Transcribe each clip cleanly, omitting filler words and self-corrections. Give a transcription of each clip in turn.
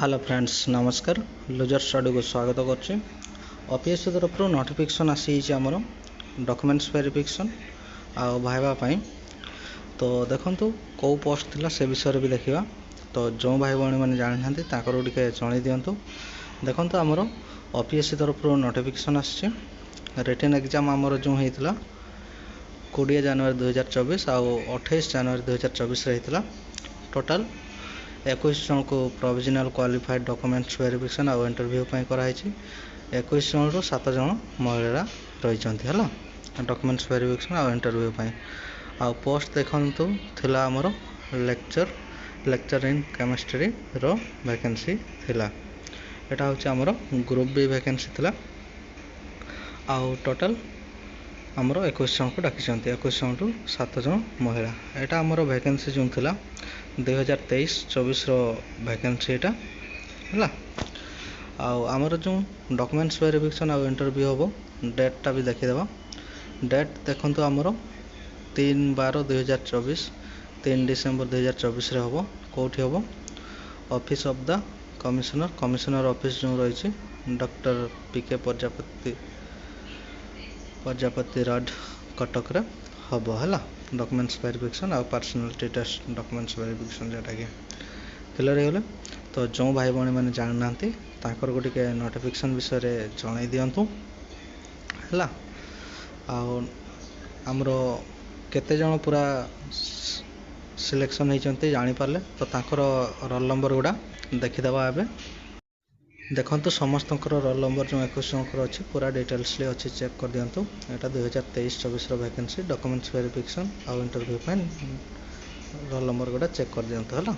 Hello friends नमस्कार loser study को स्वागत करछि। ओपीएससी तरफ नोटिफिकेशन आसी आमर डॉक्यूमेंट्स वेरिफिकेशन आ भाइबा पाई। तो देखंतु कौ पोस्ट थिला से विषय भी देखिबा। तो जो भाई भौणी मैंने जानि नांती ताकर टिके जणै दियंतु। देखंतु आमर ओपीएससी तरफ नोटिफिकेशन आछि। रिटन एग्जाम आमर जो हेतिला 20 जनवरी 2024 आ 28 जनवरी 2024 रे हेतिला। टोटल 21 जन को प्रोविजनल क्वालिफाइड डॉक्यूमेंट्स वेरिफिकेशन आ इंटरव्यू कराई। 21 जन रू 7 जन महिला रही है डॉक्यूमेंट्स वेरिफिकेशन आ इंटरव्यू आ पोस्ट देखु थिला आमर लेक्चर इन केमिस्ट्री रो वैकेंसी थिला। एटा होची आमर ग्रुप बी वैकेंसी थिला। आ टोटल आमर 21 जन को डाकी 21 जन रू 7 जन महिला। एटा आमर वैकेंसी जो थिला 2023-24 रो वैकेंसी एटा है। आमर जो डॉक्यूमेंट्स वेरिफिकेशन आ इंटरव्यू हम डेटा भी देखीदेवा। डेट देखो आमर 3/12/2024 3 डिसेम्बर 2024 हम कौटी हम office of the commissioner office जो रही डॉक्टर पीके प्रजापति रोड कटक रे हम है डॉक्यूमेंट्स वेरिफिकेशन आ पर्सनालिटी टेस्ट डॉक्यूमेंट्स वेरिफिकेशन जोटा कि क्लियर हो गले। तो जो भाई भौणी मैंने जान ना गोटे नोटिफिकेशन विषय जन दिंतु है। आमर केते जन पूरा सिलेक्शन होती जानीपारे तो तांकर रोल नंबर गुड़ा देखीदेवा। एवं देखो समस्त रोल नंबर जो 21 जन अच्छी पूरा डिटेल्सली अच्छी चेक कर दिंतु। यहाँ 2023-24 वैकेंसी डॉक्यूमेंट्स वेरिफिकेशन आ इंटरव्यू रोल नंबर गुड़ा चेक कर दिंतु है।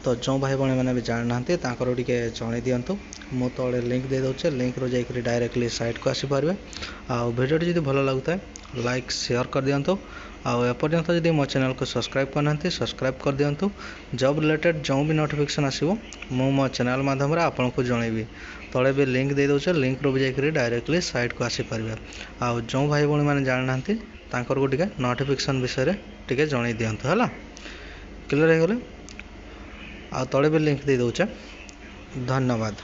तो जो भाई भौणी मैंने भी जान ना टे जन दिंतु। मु तले लिंक दे दूचे लिंक रो जाकरी डायरेक्टली साइट को आसीपारे। आ वीडियो जब भल लगुता है लाइक शेयर कर दिंतु। आपर्यंत जब मो चैनल को सब्सक्राइब करना सब्सक्राइब कर दिंतु। जॉब रिलेटेड जो भी नोटिफिकेशन आसो मो चैनल माध्यम आपन को जनइबी। तले भी लिंक दे दूचे लिंक रो जाकरी डायरेक्टली साइट को आसीपारे। आ जो भाई भौणी मैंने जान ना को टिके नोटिफिकेशन विषय टिके जन दिंतु है। क्लियर हो गले। आ तले भी लिंक दे दूचे। धन्यवाद।